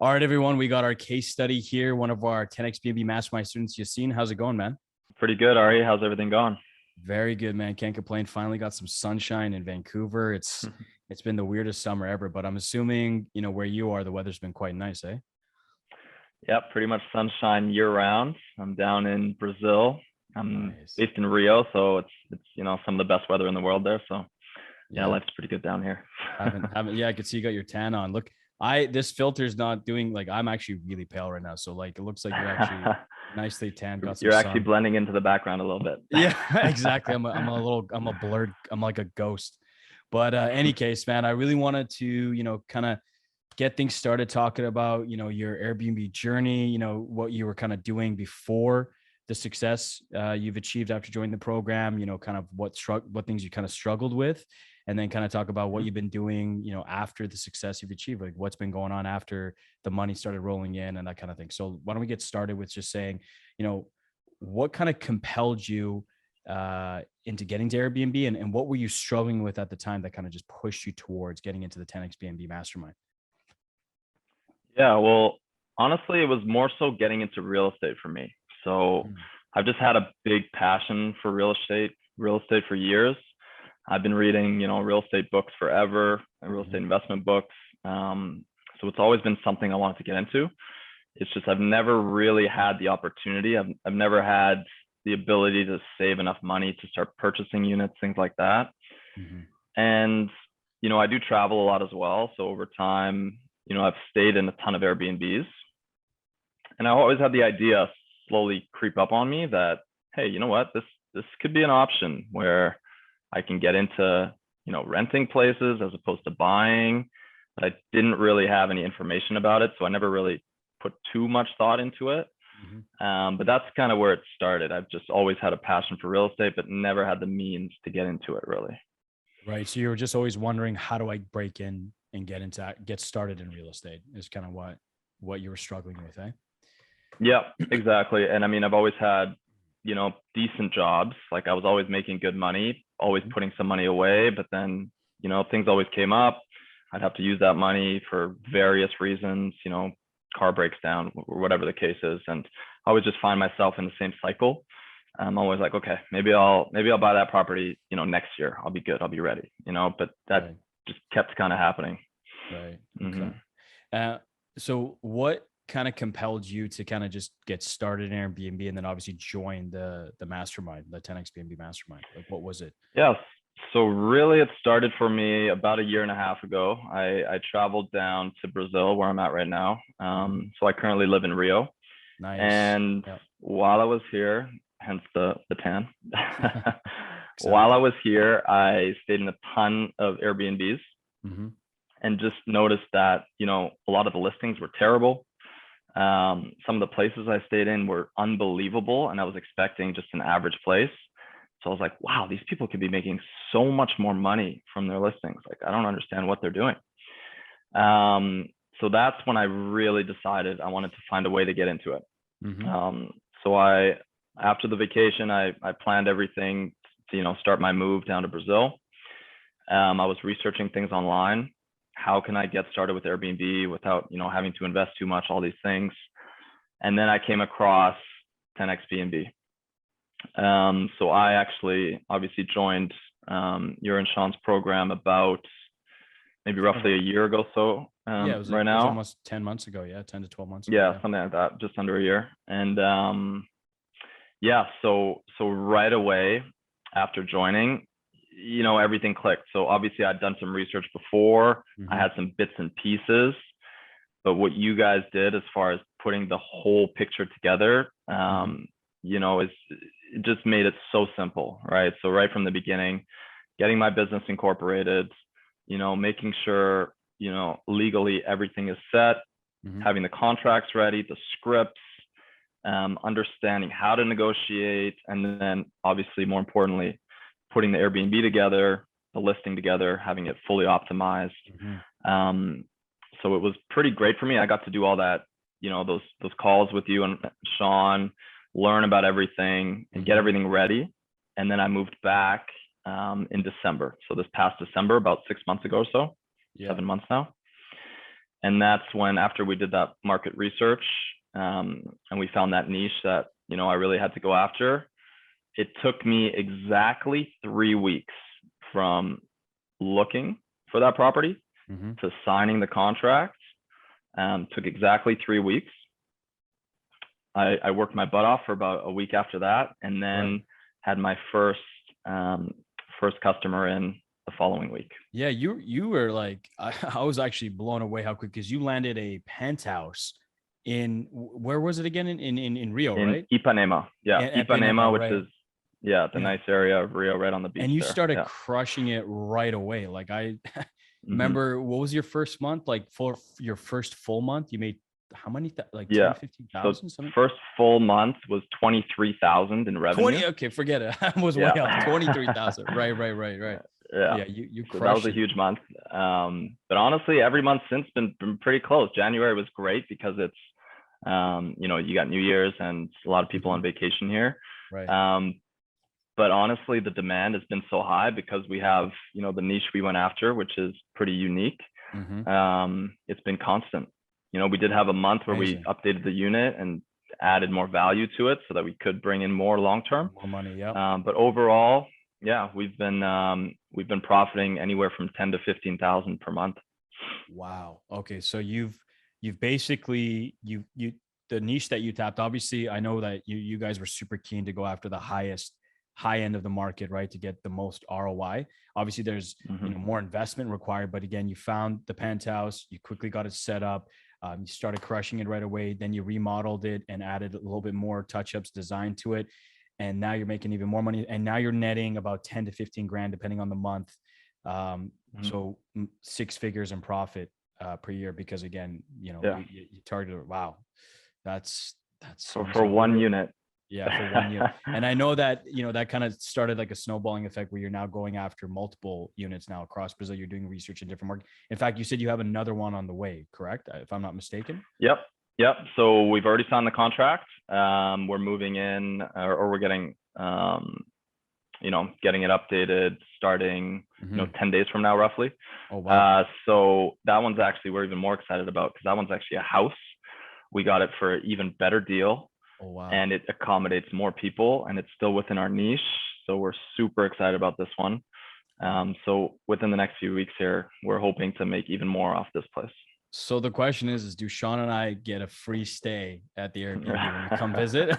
All right, everyone, we got our case study here. One of our 10x B&B Mastermind students, Yassine. How's it going, man? Pretty good, Ari. How's everything going? Very good, man. Can't complain. Finally got some sunshine in Vancouver. It's been the weirdest summer ever, but I'm assuming, where you are, the weather's been quite nice, eh? Yeah, pretty much sunshine year round. I'm down in Brazil. I'm Nice. based in Rio, so it's some of the best weather in the world there. So yeah, Yeah. life's pretty good down here. Haven't. Yeah, I could see you got your tan on. Look, this filter's not doing I'm actually really pale right now. So it looks like you're actually nicely tan, got some You're actually sun. blending into the background a little bit. Yeah, exactly. I'm a blurred, I'm like a ghost. But any case, man, I really wanted to, kind of get things started talking about, your Airbnb journey, what you were kind of doing before the success you've achieved after joining the program, kind of what things you kind of struggled with, and then kind of talk about what you've been doing, after the success you've achieved, like what's been going on after the money started rolling in and that kind of thing. So why don't we get started with just saying, what kind of compelled you into getting to Airbnb, and what were you struggling with at the time that kind of just pushed you towards getting into the 10x B&B mastermind? Yeah, well, honestly, it was more so getting into real estate for me. So I've just had a big passion for real estate for years. I've been reading, real estate books forever, real estate investment books. So it's always been something I wanted to get into. It's just I've never really had the opportunity. I've never had the ability to save enough money to start purchasing units, things like that. Mm-hmm. And, I do travel a lot as well. So over time, I've stayed in a ton of Airbnbs. And I always had the idea slowly creep up on me that, hey, you know what, this could be an option where I can get into, renting places as opposed to buying. But I didn't really have any information about it. So I never really put too much thought into it. Mm-hmm. But that's kind of where it started. I've just always had a passion for real estate, but never had the means to get into it really. Right. So you were just always wondering, how do I break in and get started in real estate, is kind of what you were struggling with, eh? Yeah, exactly. And I mean, I've always had, decent jobs. Like I was always making good money, always putting some money away, but then, things always came up. I'd have to use that money for various reasons, car breaks down or whatever the case is. And I always just find myself in the same cycle. I'm always like, okay, maybe I'll buy that property, next year. I'll be good. I'll be ready, but that Right. just kept kind of happening. Right. Mm-hmm. Okay. So what kind of compelled you to kind of just get started in Airbnb and then obviously join the mastermind, the 10x B&B mastermind? Like, what was it? Yes. So really it started for me about a year and a half ago. I traveled down to Brazil where I'm at right now. So I currently live in Rio. Nice. And Yep. while I was here, hence the tan, while I Exactly. was here, I stayed in a ton of Airbnbs Mm-hmm. and just noticed that, a lot of the listings were terrible. Some of the places I stayed in were unbelievable, and I was expecting just an average place. So I was like, wow, these people could be making so much more money from their listings. Like, I don't understand what they're doing. So that's when I really decided I wanted to find a way to get into it. Mm-hmm. So after the vacation, I planned everything to, start my move down to Brazil. I was researching things online. How can I get started with Airbnb without, having to invest too much, all these things. And then I came across 10x B&B. So I actually obviously joined your and Sean's program about maybe roughly a year ago. So Yeah, right it was now, almost 10 months ago. Yeah, 10 to 12 months ago. yeah, Yeah. something like that, just under a year. And yeah, so right away after joining, everything clicked. So obviously I'd done some research before. I Mm-hmm. had some bits and pieces, but what you guys did as far as putting the whole picture together, is it just made it so simple, right? So right from the beginning, getting my business incorporated, making sure, legally everything is set, Mm-hmm. having the contracts ready, the scripts, understanding how to negotiate, and then obviously more importantly, putting the Airbnb together, the listing together, having it fully optimized. Mm-hmm. So it was pretty great for me. I got to do all that, those calls with you and Sean, learn about everything and get everything ready. And then I moved back in December. So this past December, about 6 months ago or so, 7 months now. And that's when, after we did that market research, and we found that niche that, I really had to go after, it took me exactly 3 weeks from looking for that property to signing the contract. Took exactly 3 weeks. I worked my butt off for about a week after that, and then had my first customer in the following week. Yeah, you were like, I was actually blown away how quick, because you landed a penthouse in, where was it again? In Rio, right? Ipanema. Yeah, Ipanema, which is the nice area of Rio, right on the beach. And you there. started crushing it right away. Like, I remember, what was your first month? Like, for your first full month, you made how many? Like 10, 15,000? So first full month was 23,000 in revenue. 20. Okay, forget it. I was way off. 23,000. Right. Yeah, you crushed. So that was a huge month. But honestly, every month since been pretty close. January was great because it's, you got New Year's and a lot of people on vacation here. Right. But honestly, the demand has been so high because we have, the niche we went after, which is pretty unique. It's been constant. We did have a month where we updated the unit and added more value to it so that we could bring in more long-term. More money, yeah. But overall, we've been profiting anywhere from 10 to 15,000 per month. Wow. Okay, so you've basically the niche that you tapped. Obviously, I know that you guys were super keen to go after the high end of the market, right, to get the most ROI. Obviously, there's more investment required, but again, you found the penthouse, you quickly got it set up. You started crushing it right away. Then you remodeled it and added a little bit more touch-ups, design to it. And now you're making even more money. And now you're netting about 10 to 15 grand, depending on the month. So 6 figures in profit per year, because again, you targeted, wow. That's so for one unit. Yeah, for 1 year. And I know that, that kind of started like a snowballing effect where you're now going after multiple units now across Brazil. You're doing research in different markets. In fact, you said you have another one on the way, correct? If I'm not mistaken. Yep. So we've already signed the contract. We're moving in, or we're getting, getting it updated starting, 10 days from now, roughly. Oh, wow. So that one's actually, we're even more excited about, because that one's actually a house. We got it for an even better deal. Oh, wow. And it accommodates more people, and it's still within our niche. So we're super excited about this one. So within the next few weeks here, we're hoping to make even more off this place. So the question is do Sean and I get a free stay at the Airbnb when we come visit?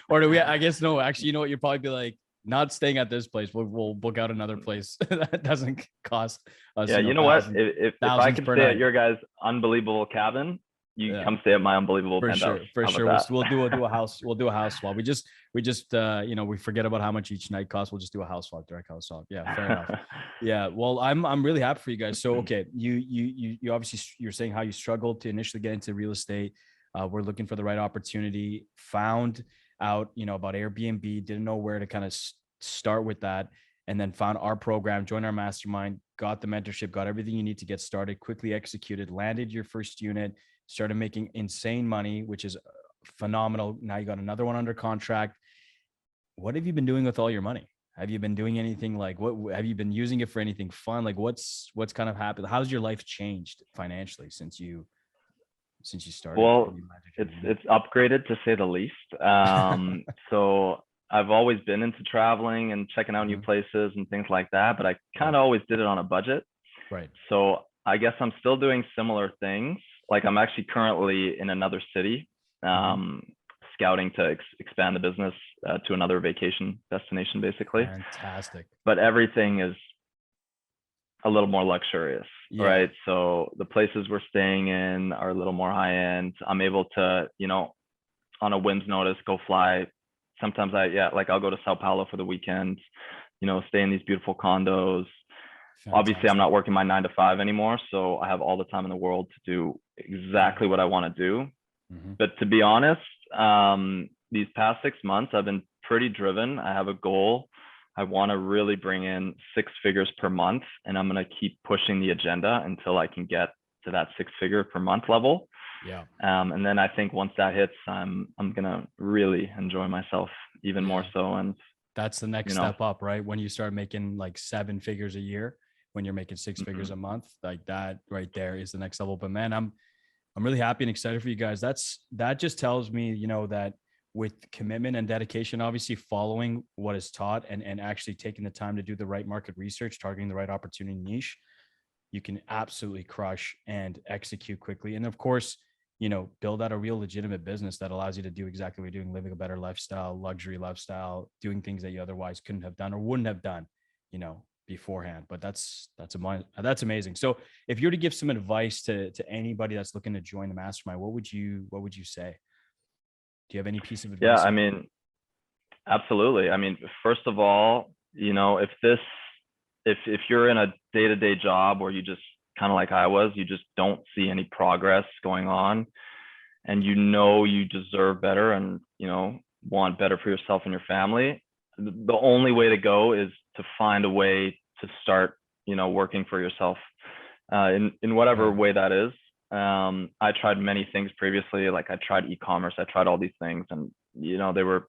Or do we, I guess, no, actually, you know what? You'll probably be like, not staying at this place. We'll book out another place that doesn't cost us. Yeah, you know what? If I could stay at your guys' unbelievable cabin, you come stay at my unbelievable penthouse. For sure. We'll do a house. We'll do a house swap. We just we forget about how much each night costs. We'll just do a house swap, direct house swap. Yeah, fair enough. Yeah. Well, I'm really happy for you guys. So, okay. You obviously, you're saying how you struggled to initially get into real estate. We're looking for the right opportunity, found out, about Airbnb, didn't know where to kind of start with that. And then found our program, joined our mastermind, got the mentorship, got everything you need to get started, quickly executed, landed your first unit, started making insane money, which is phenomenal. Now you got another one under contract. What have you been doing with all your money? Have you been doing anything like, what have you been using it for anything fun? Like what's kind of happened? How's your life changed financially since you started? Well, it's upgraded to say the least. So I've always been into traveling and checking out new places and things like that, but I kind of always did it on a budget. Right. So I guess I'm still doing similar things. Like I'm actually currently in another city, scouting to expand the business to another vacation destination, basically. Fantastic. But everything is a little more luxurious, right? So the places we're staying in are a little more high end. I'm able to, on a whim's notice, go fly. Sometimes I'll go to Sao Paulo for the weekend, stay in these beautiful condos. Fantastic. Obviously, I'm not working my 9 to 5 anymore, so I have all the time in the world to do exactly what I want to do. But to be honest, these past 6 months, I've been pretty driven. I have a goal. I want to really bring in 6 figures per month, and I'm going to keep pushing the agenda until I can get to that 6 figure per month level. Yeah. And then I think once that hits, I'm going to really enjoy myself even more so. And that's the next step up, right? When you start making like 7 figures a year, when you're making 6 figures a month, like that right there is the next level. But man, I'm really happy and excited for you guys. That just tells me, that with commitment and dedication, obviously following what is taught and actually taking the time to do the right market research, targeting the right opportunity niche, you can absolutely crush and execute quickly. And of course, build out a real legitimate business that allows you to do exactly what you're doing, living a better lifestyle, luxury lifestyle, doing things that you otherwise couldn't have done or wouldn't have done, beforehand. But that's amazing. So if you were to give some advice to anybody that's looking to join the mastermind, what would you say? Do you have any piece of Yeah, advice? I mean, absolutely. I mean, first of all, if you're in a day-to-day job where you just kind of like I was, you just don't see any progress going on, and you deserve better, and want better for yourself and your family, the only way to go is to find a way to start working for yourself, in whatever Right. way that is. I tried many things previously, like I tried e-commerce, I tried all these things, and they were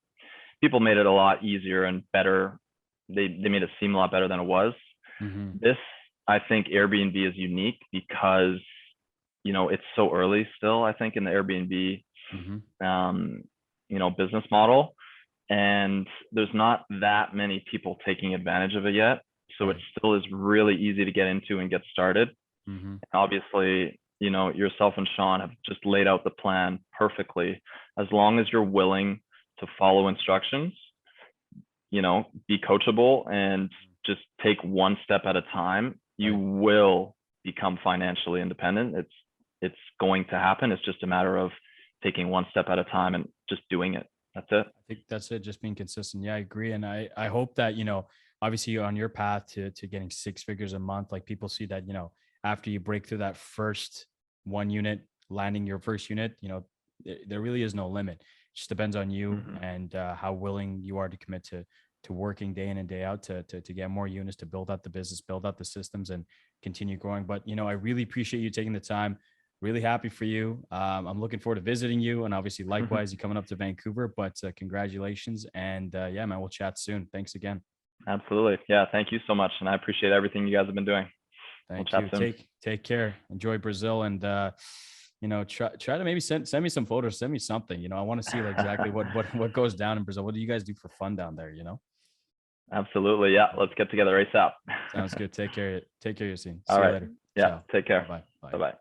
people made it a lot easier and better. They made it seem a lot better than it was. Mm-hmm. This, I think Airbnb is unique because it's so early still, I think, in the Airbnb Mm-hmm. business model, and there's not that many people taking advantage of it yet. So it Right. still is really easy to get into and get started. Mm-hmm. Obviously, yourself and Sean have just laid out the plan perfectly. As long as you're willing to follow instructions, be coachable and just take one step at a time, you Right. will become financially independent. It's going to happen. It's just a matter of taking one step at a time and just doing it. That's it. I think that's it. Just being consistent. Yeah, I agree. And I hope that, obviously you're on your path to getting 6 figures a month. Like people see that, after you break through that first one unit, landing your first unit, there really is no limit. It just depends on you Mm-hmm. and how willing you are to commit to working day in and day out to get more units, to build out the business, build out the systems, and continue growing. But I really appreciate you taking the time. Really happy for you. I'm looking forward to visiting you, and obviously likewise you coming up to Vancouver. But congratulations, and yeah, man, we'll chat soon. Thanks again. Absolutely. Yeah. Thank you so much. And I appreciate everything you guys have been doing. We'll Thank chat you. soon. Take care. Enjoy Brazil, and try to maybe send me some photos. Send me something. I want to see like exactly what goes down in Brazil. What do you guys do for fun down there? Absolutely. Yeah. Let's get together ASAP. Sounds good. Take care. Take care, Yassine. All See you right. later. Yeah. Ciao. Take Bye care. bye. Bye. Bye bye.